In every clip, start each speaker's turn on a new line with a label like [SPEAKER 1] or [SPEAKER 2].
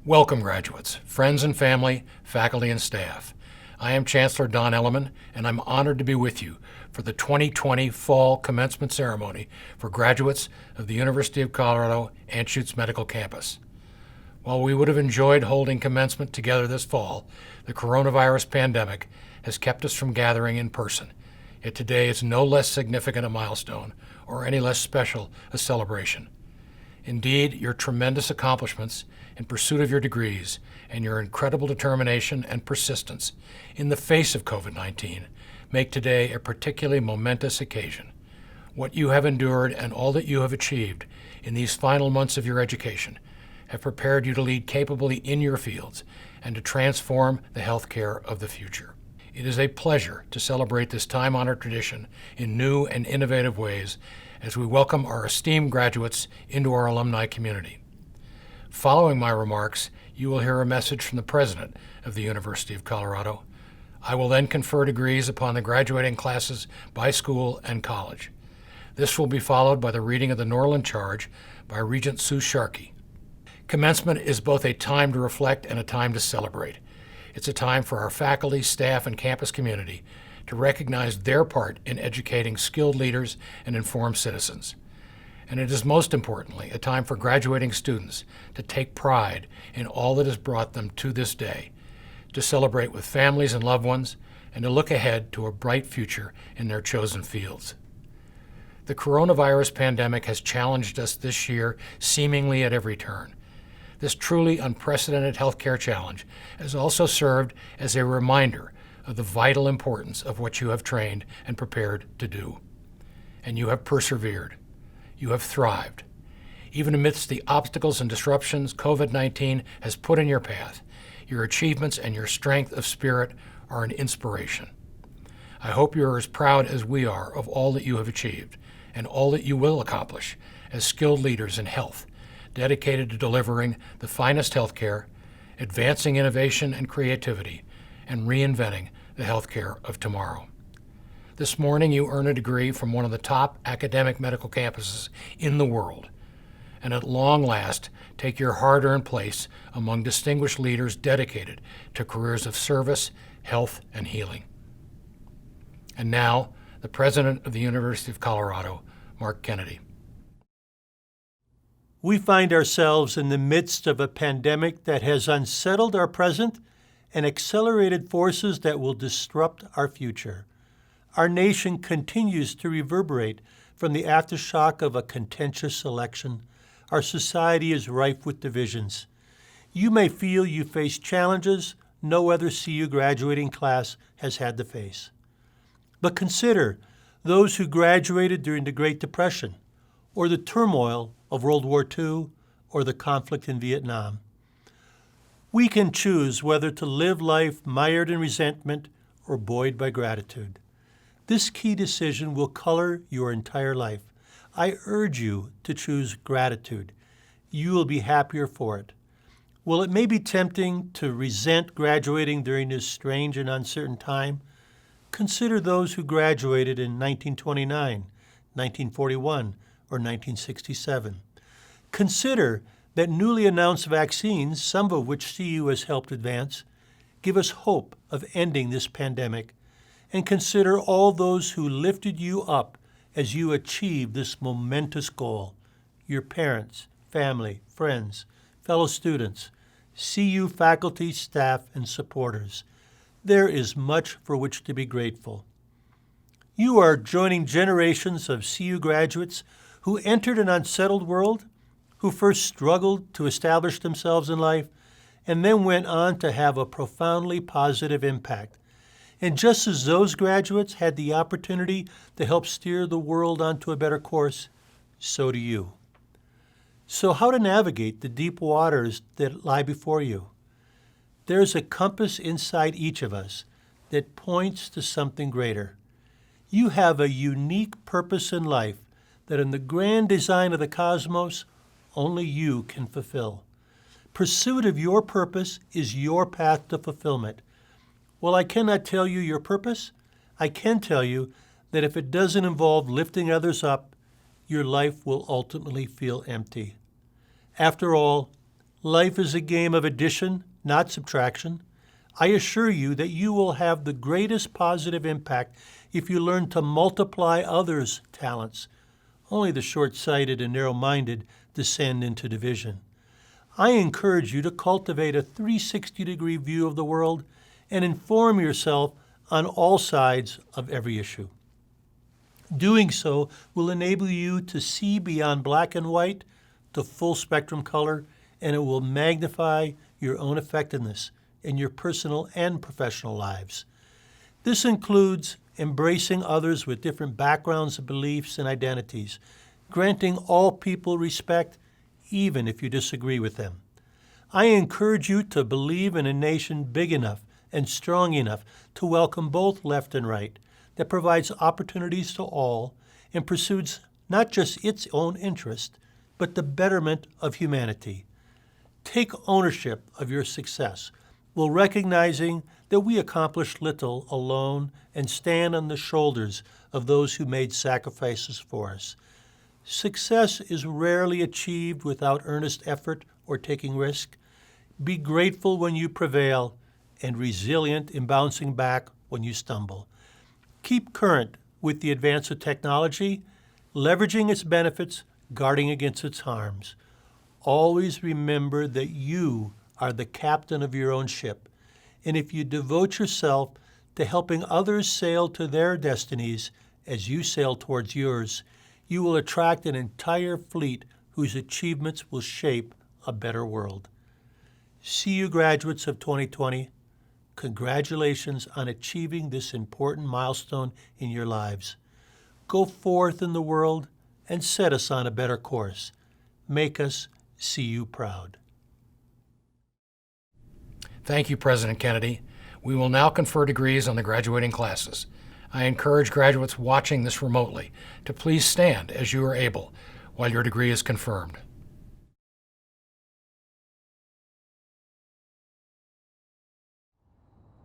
[SPEAKER 1] Welcome, graduates, friends and family, faculty and staff. I am Chancellor Don Elliman, and I'm honored to be with you for the 2020 Fall Commencement Ceremony for graduates of the University of Colorado Anschutz Medical Campus. While we would have enjoyed holding commencement together this fall, the coronavirus pandemic has kept us from gathering in person. Yet today is no less significant a milestone or any less special a celebration. Indeed, your tremendous accomplishments in pursuit of your degrees and your incredible determination and persistence in the face of COVID-19 make today a particularly momentous occasion. What you have endured and all that you have achieved in these final months of your education have prepared you to lead capably in your fields and to transform the healthcare of the future. It is a pleasure to celebrate this time-honored tradition in new and innovative ways as we welcome our esteemed graduates into our alumni community. Following my remarks, you will hear a message from the President of the University of Colorado. I will then confer degrees upon the graduating classes by school and college. This will be followed by the reading of the Norland Charge by Regent Sue Sharkey. Commencement is both a time to reflect and a time to celebrate. It's a time for our faculty, staff, and campus community to recognize their part in educating skilled leaders and informed citizens. And it is most importantly a time for graduating students to take pride in all that has brought them to this day, to celebrate with families and loved ones, and to look ahead to a bright future in their chosen fields. The coronavirus pandemic has challenged us this year seemingly at every turn. This truly unprecedented healthcare challenge has also served as a reminder of the vital importance of what you have trained and prepared to do. And you have persevered. You have thrived. Even amidst the obstacles and disruptions COVID-19 has put in your path, your achievements and your strength of spirit are an inspiration. I hope you are as proud as we are of all that you have achieved and all that you will accomplish as skilled leaders in health, dedicated to delivering the finest healthcare, advancing innovation and creativity, and reinventing the healthcare of tomorrow. This morning you earn a degree from one of the top academic medical campuses in the world, and at long last take your hard-earned place among distinguished leaders dedicated to careers of service, health, and healing. And now, the President of the University of Colorado, Mark Kennedy.
[SPEAKER 2] We find ourselves in the midst of a pandemic that has unsettled our present and accelerated forces that will disrupt our future. Our nation continues to reverberate from the aftershock of a contentious election. Our society is rife with divisions. You may feel you face challenges no other CU graduating class has had to face. But consider those who graduated during the Great Depression, or the turmoil of World War II, or the conflict in Vietnam. We can choose whether to live life mired in resentment or buoyed by gratitude. This key decision will color your entire life. I urge you to choose gratitude. You will be happier for it. While it may be tempting to resent graduating during this strange and uncertain time, consider those who graduated in 1929, 1941, or 1967. Consider that newly announced vaccines, some of which CU has helped advance, give us hope of ending this pandemic, and consider all those who lifted you up as you achieved this momentous goal: your parents, family, friends, fellow students, CU faculty, staff, and supporters. There is much for which to be grateful. You are joining generations of CU graduates who entered an unsettled world, who first struggled to establish themselves in life, and then went on to have a profoundly positive impact. And just as those graduates had the opportunity to help steer the world onto a better course, so do you. So how to navigate the deep waters that lie before you? There's a compass inside each of us that points to something greater. You have a unique purpose in life that in the grand design of the cosmos, only you can fulfill. Pursuit of your purpose is your path to fulfillment. While I cannot tell you your purpose, I can tell you that if it doesn't involve lifting others up, your life will ultimately feel empty. After all, Life is a game of addition, not subtraction. I assure you that you will have the greatest positive impact if you learn to multiply others' talents. Only the short-sighted and narrow-minded descend into division. I encourage you to cultivate a 360-degree view of the world and inform yourself on all sides of every issue. Doing so will enable you to see beyond black and white to full spectrum color, and it will magnify your own effectiveness in your personal and professional lives. This includes embracing others with different backgrounds, beliefs, and identities, granting all people respect, even if you disagree with them. I encourage you to believe in a nation big enough and strong enough to welcome both left and right, that provides opportunities to all and pursues not just its own interest, but the betterment of humanity. Take ownership of your success while recognizing that we accomplish little alone and stand on the shoulders of those who made sacrifices for us. Success is rarely achieved without earnest effort or taking risk. Be grateful when you prevail and resilient in bouncing back when you stumble. Keep current with the advance of technology, leveraging its benefits, guarding against its harms. Always remember that you are the captain of your own ship, and if you devote yourself to helping others sail to their destinies as you sail towards yours, you will attract an entire fleet whose achievements will shape a better world. See you, graduates of 2020. Congratulations on achieving this important milestone in your lives. Go forth in the world and set us on a better course. Make us see you proud.
[SPEAKER 1] Thank you, President Kennedy. We will now confer degrees on the graduating classes. I encourage graduates watching this remotely to please stand as you are able while your degree is confirmed.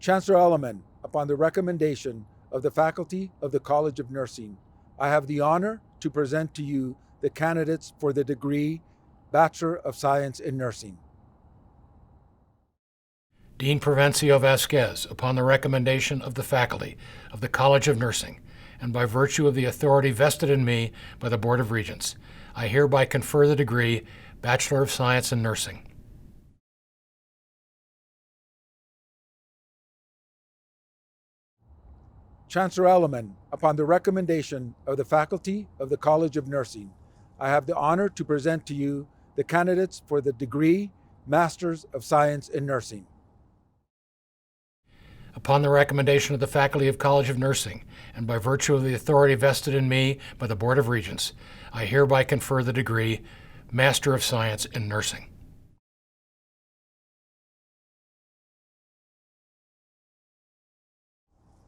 [SPEAKER 3] Chancellor Elliman, upon the recommendation of the faculty of the College of Nursing, I have the honor to present to you the candidates for the degree Bachelor of Science in Nursing.
[SPEAKER 1] Dean Provencio Vasquez, upon the recommendation of the faculty of the College of Nursing, and by virtue of the authority vested in me by the Board of Regents, I hereby confer the degree Bachelor of Science in Nursing.
[SPEAKER 3] Chancellor Elliman, upon the recommendation of the faculty of the College of Nursing, I have the honor to present to you the candidates for the degree Masters of Science in Nursing.
[SPEAKER 1] Upon the recommendation of the faculty of College of Nursing, and by virtue of the authority vested in me by the Board of Regents, I hereby confer the degree Master of Science in Nursing.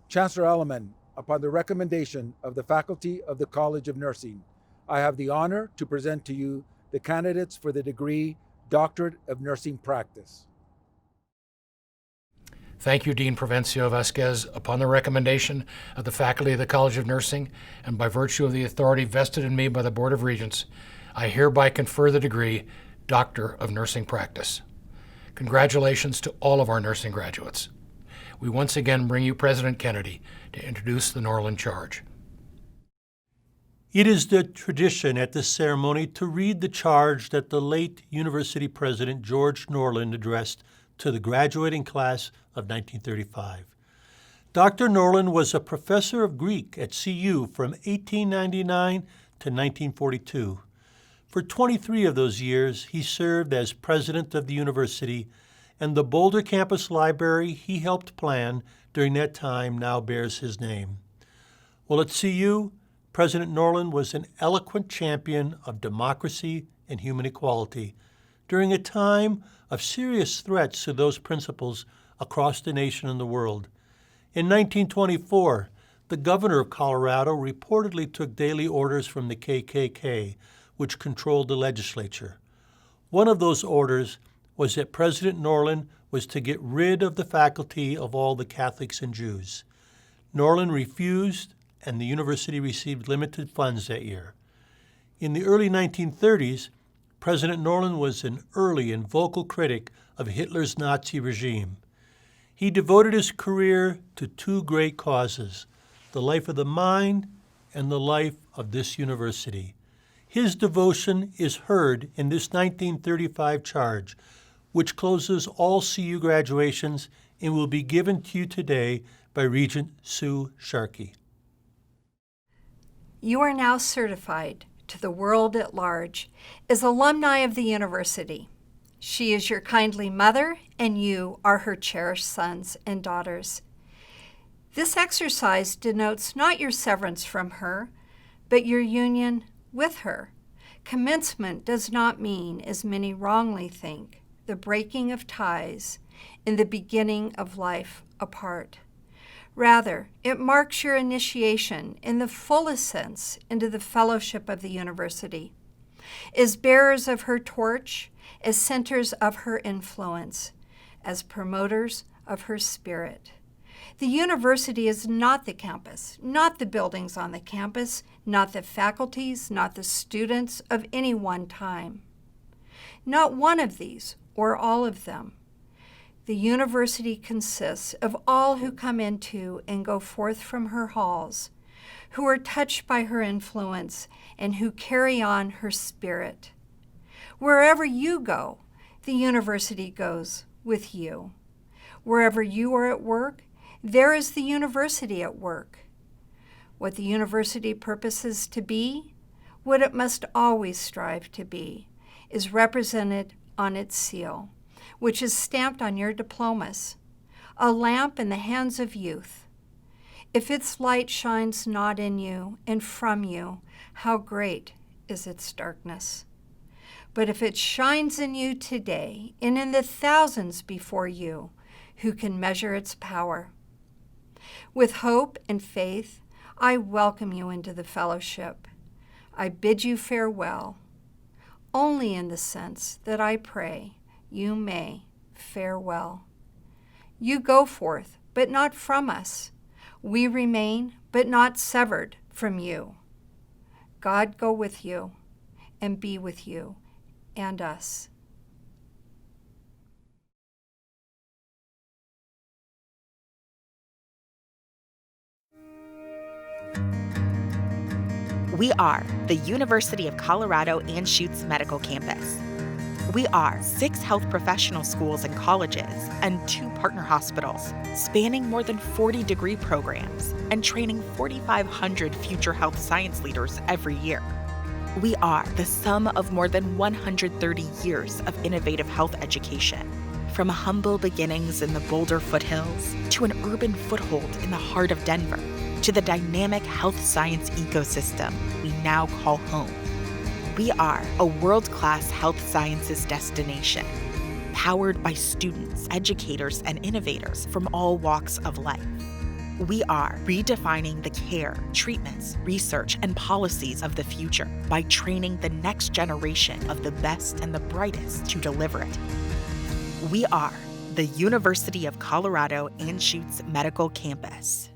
[SPEAKER 3] Chancellor Elliman, upon the recommendation of the faculty of the College of Nursing, I have the honor to present to you the candidates for the degree Doctorate of Nursing Practice.
[SPEAKER 1] Thank you, Dean Provencio Vasquez. Upon the recommendation of the faculty of the College of Nursing, and by virtue of the authority vested in me by the Board of Regents, I hereby confer the degree Doctor of Nursing Practice. Congratulations to all of our nursing graduates. We once again bring you President Kennedy to introduce the Norland Charge.
[SPEAKER 2] It is the tradition at this ceremony to read the charge that the late University President George Norland addressed to the graduating class of 1935. Dr. Norland was a professor of Greek at CU from 1899 to 1942. For 23 of those years, he served as president of the university, and the Boulder campus library he helped plan during that time now bears his name. Well, at CU, President Norland was an eloquent champion of democracy and human equality during a time of serious threats to those principles across the nation and the world. In 1924, the governor of Colorado reportedly took daily orders from the KKK, which controlled the legislature. One of those orders was that President Norland was to get rid of the faculty of all the Catholics and Jews. Norland refused, and the university received limited funds that year. In the early 1930s, President Norlin was an early and vocal critic of Hitler's Nazi regime. He devoted his career to two great causes, the life of the mind and the life of this university. His devotion is heard in this 1935 charge, which closes all CU graduations and will be given to you today by Regent Sue Sharkey.
[SPEAKER 4] You are now certified to the world at large as alumni of the university. She is your kindly mother, and you are her cherished sons and daughters. This exercise denotes not your severance from her, but your union with her. Commencement does not mean, as many wrongly think, the breaking of ties and the beginning of life apart. Rather, it marks your initiation in the fullest sense into the fellowship of the university. As bearers of her torch, as centers of her influence, as promoters of her spirit. The university is not the campus, not the buildings on the campus, not the faculties, not the students of any one time. Not one of these, or all of them. The university consists of all who come into and go forth from her halls, who are touched by her influence and who carry on her spirit. Wherever you go, the university goes with you. Wherever you are at work, there is the university at work. What the university purposes to be, what it must always strive to be, is represented on its seal, which is stamped on your diplomas, a lamp in the hands of youth. If its light shines not in you and from you, how great is its darkness. But if it shines in you today and in the thousands before you, who can measure its power? With hope and faith, I welcome you into the fellowship. I bid you farewell, only in the sense that I pray you may fare well. You go forth, but not from us. We remain, but not severed from you. God go with you and be with you and us.
[SPEAKER 5] We are the University of Colorado Anschutz Medical Campus. We are 6 health professional schools and colleges and 2 partner hospitals, spanning more than 40 degree programs and training 4,500 future health science leaders every year. We are the sum of more than 130 years of innovative health education, from humble beginnings in the Boulder foothills to an urban foothold in the heart of Denver, to the dynamic health science ecosystem we now call home. We are a world-class health sciences destination, powered by students, educators, and innovators from all walks of life. We are redefining the care, treatments, research, and policies of the future by training the next generation of the best and the brightest to deliver it. We are the University of Colorado Anschutz Medical Campus.